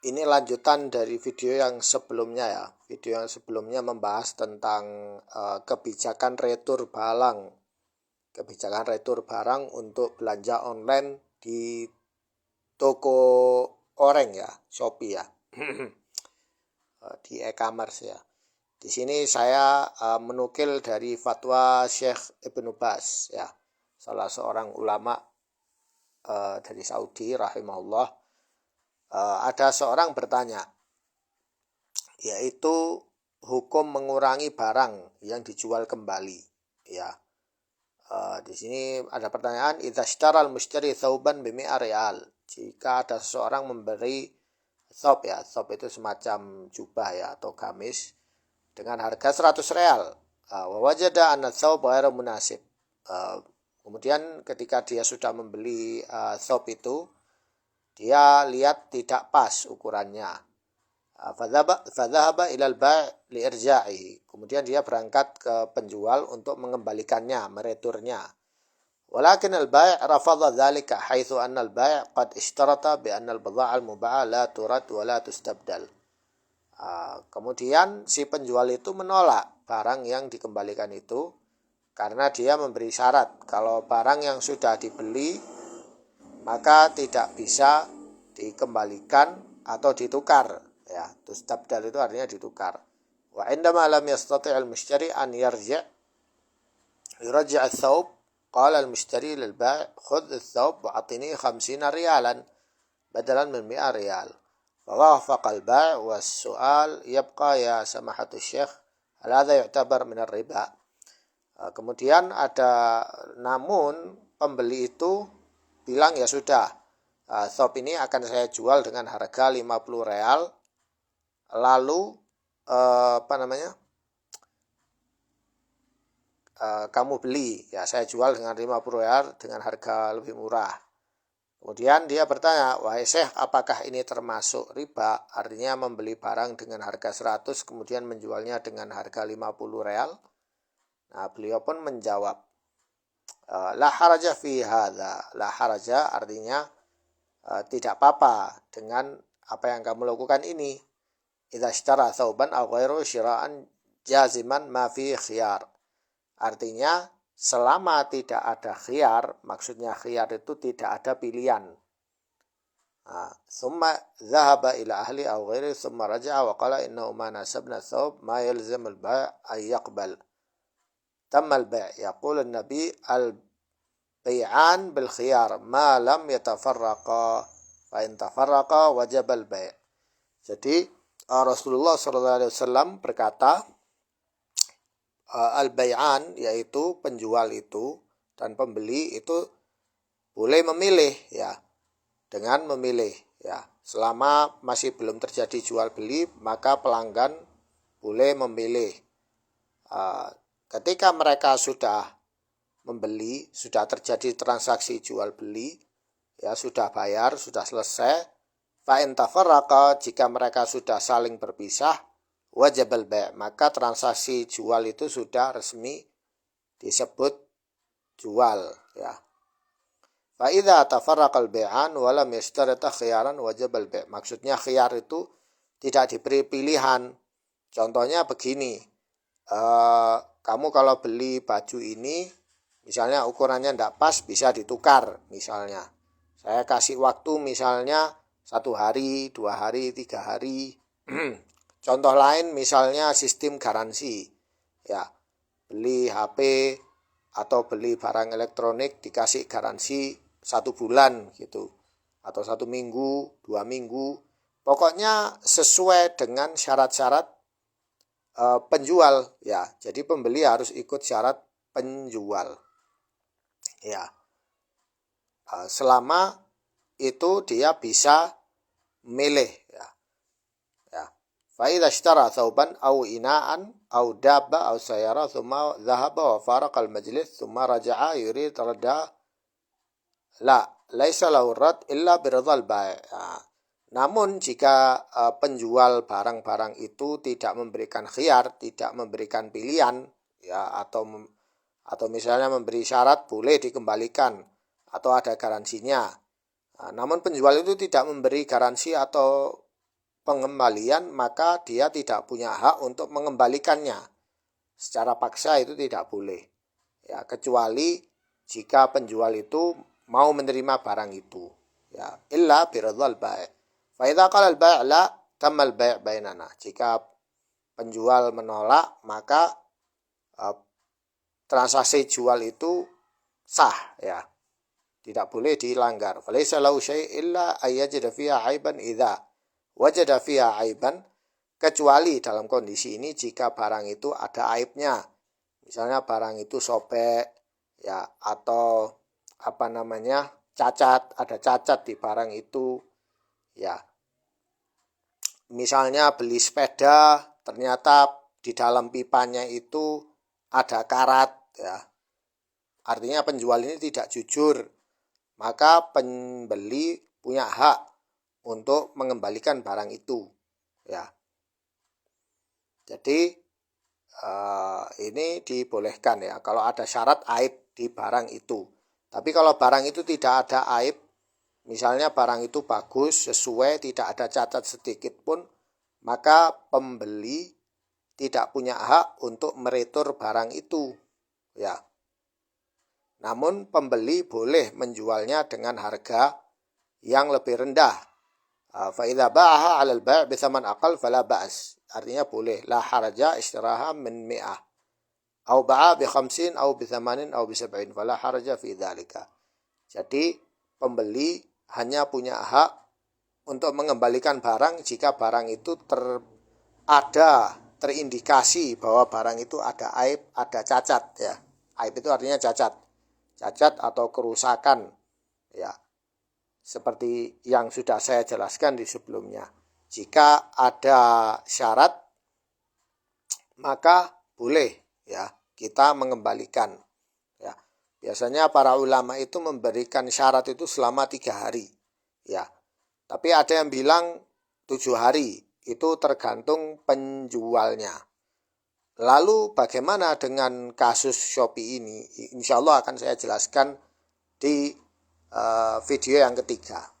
Ini lanjutan dari video yang sebelumnya ya. Video yang sebelumnya membahas tentang kebijakan retur barang. Kebijakan retur barang untuk belanja online di toko oreng ya, Shopee ya. Di e-commerce ya. Di sini saya menukil dari fatwa Syekh Ibnu Baz ya, salah seorang ulama dari Saudi rahimahullah. Ada seorang bertanya, yaitu hukum mengurangi barang yang dijual kembali ya. Di sini ada pertanyaan, idza ishtaral mushtari thawban bimi'a riyal. Jika ada seseorang memberi thawb ya, thawb itu semacam jubah ya atau gamis dengan harga 100 real. Wa wajada anna thawb ghairu munasib. Kemudian ketika dia sudah membeli thawb itu, dia lihat tidak pas ukurannya. Fadhahaba ilal bai' liirja'i. Kemudian dia berangkat ke penjual untuk mengembalikannya, mereturnya. Walakin al-bai' rafadha dzalika haitsu anna al-bai' qad ishtarata bi anna al-bidha'a al-muba'a la turad wa la tustabdal. Kemudian si penjual itu menolak barang yang dikembalikan itu karena dia memberi syarat kalau barang yang sudah dibeli maka tidak bisa dikembalikan atau ditukar ya. Tustabdal itu artinya ditukar. Wa indama lam yastati' al-mushtari an yurji' ats-thawb qala al-mushtari lil bai' khudh ats-thawb wa atini 50 riyalan badalan min 100 riyal. فوافق البائع والسؤال يبقى يا سماحة الشيخ هل هذا يعتبر من الربا. Kemudian ada namun pembeli itu bilang ya sudah, thawb ini akan saya jual dengan harga 50 real. Lalu kamu beli ya, saya jual dengan 50 real dengan harga lebih murah. Kemudian dia bertanya, wahai Syekh, apakah ini termasuk riba? Artinya membeli barang dengan harga 100 kemudian menjualnya dengan harga 50 real. Nah, beliau pun menjawab, la haraja fi hadza. La haraja artinya tidak apa-apa dengan apa yang kamu lakukan ini. Idza ishtara thawban aw ghairu syira'an jaziman ma fi khiyar. Artinya selama tidak ada khiyar, maksudnya khiyar itu tidak ada pilihan. Summa dhahaba ila ahli aw ghairi summa raja'a wa qala innahu ma nasabna thawb ma yalzam al-bai' ay yaqbal. Tamma al-bai'. Yaqul an-nabi al-bai'an bil khiyar ma lam yatafarraqa fa in tafarraqa wajaba al-bai'. Jadi Rasulullah SAW berkata, al-bai'an yaitu penjual itu dan pembeli itu boleh memilih ya, dengan memilih ya. Selama masih belum terjadi jual beli maka pelanggan boleh memilih. Ketika mereka sudah membeli, sudah terjadi transaksi jual beli ya, sudah bayar, sudah selesai, fa in tafarraqa, jika mereka sudah saling berpisah, wajibal bai', maka transaksi jual itu sudah resmi disebut jual ya. Fa idza tafarraqal bai'an wa lam yashtarita khiyaran wajibal bai'. Maksudnya khiyar itu tidak diberi pilihan. Contohnya begini, kamu kalau beli baju ini misalnya ukurannya tidak pas, bisa ditukar misalnya. Saya kasih waktu misalnya 1 hari, 2 hari, 3 hari. Contoh lain misalnya sistem garansi ya, beli HP atau beli barang elektronik dikasih garansi 1 bulan gitu, atau 1 minggu, 2 minggu, pokoknya sesuai dengan syarat-syarat penjual ya. Jadi pembeli harus ikut syarat penjual ya, selama itu dia bisa milih ya. فإذا اشترى ثوبا أو إناء أو دابة أو سيارة ثم ذهب وفارق المجلس ثم رجع يريد ردها لا ليس له الرد إلا برضا البائع. Namun jika penjual barang-barang itu tidak memberikan khiyar, tidak memberikan pilihan ya, atau misalnya memberi syarat boleh dikembalikan atau ada garansinya. Namun penjual itu tidak memberi garansi atau pengembalian, maka dia tidak punya hak untuk mengembalikannya. Secara paksa itu tidak boleh. Ya, kecuali jika penjual itu mau menerima barang itu. Ya, illa biridhal bai'. Fa idza qala al-bai' la tamma al-bai' bainana. Jika penjual menolak, maka transaksi jual itu sah, ya. Tidak boleh dilanggar. Falaysa lahu syai' illa ayyajida fiha 'aiban idza wajada fiha 'aiban, kecuali dalam kondisi ini jika barang itu ada aibnya. Misalnya barang itu sobek, ya, atau cacat, ada cacat di barang itu, ya. Misalnya beli sepeda, ternyata di dalam pipanya itu ada karat, ya. Artinya penjual ini tidak jujur, maka pembeli punya hak untuk mengembalikan barang itu, ya. Jadi ini dibolehkan, ya, kalau ada syarat aib di barang itu. Tapi kalau barang itu tidak ada aib, misalnya barang itu bagus, sesuai, tidak ada cacat sedikit pun, maka pembeli tidak punya hak untuk meretur barang itu, ya. Namun pembeli boleh menjualnya dengan harga yang lebih rendah. Fa idza ba'aha 'ala al-bai' bi thaman aqal fala ba's. Artinya boleh, la haraja ishtiraha min 100 au ba'a bi 50 au bi 80 au bi 70 fala haraja fi dzalika. Jadi pembeli hanya punya hak untuk mengembalikan barang jika barang itu terindikasi bahwa barang itu ada aib, ada cacat, ya. Aib itu artinya cacat atau kerusakan, ya. Seperti yang sudah saya jelaskan di sebelumnya. Jika ada syarat, maka boleh, ya, kita mengembalikan, ya. Biasanya para ulama itu memberikan syarat itu selama 3 hari, ya. Tapi ada yang bilang 7 hari, itu tergantung penjualnya. Lalu bagaimana dengan kasus Shopee ini? Insya Allah akan saya jelaskan di video yang ketiga.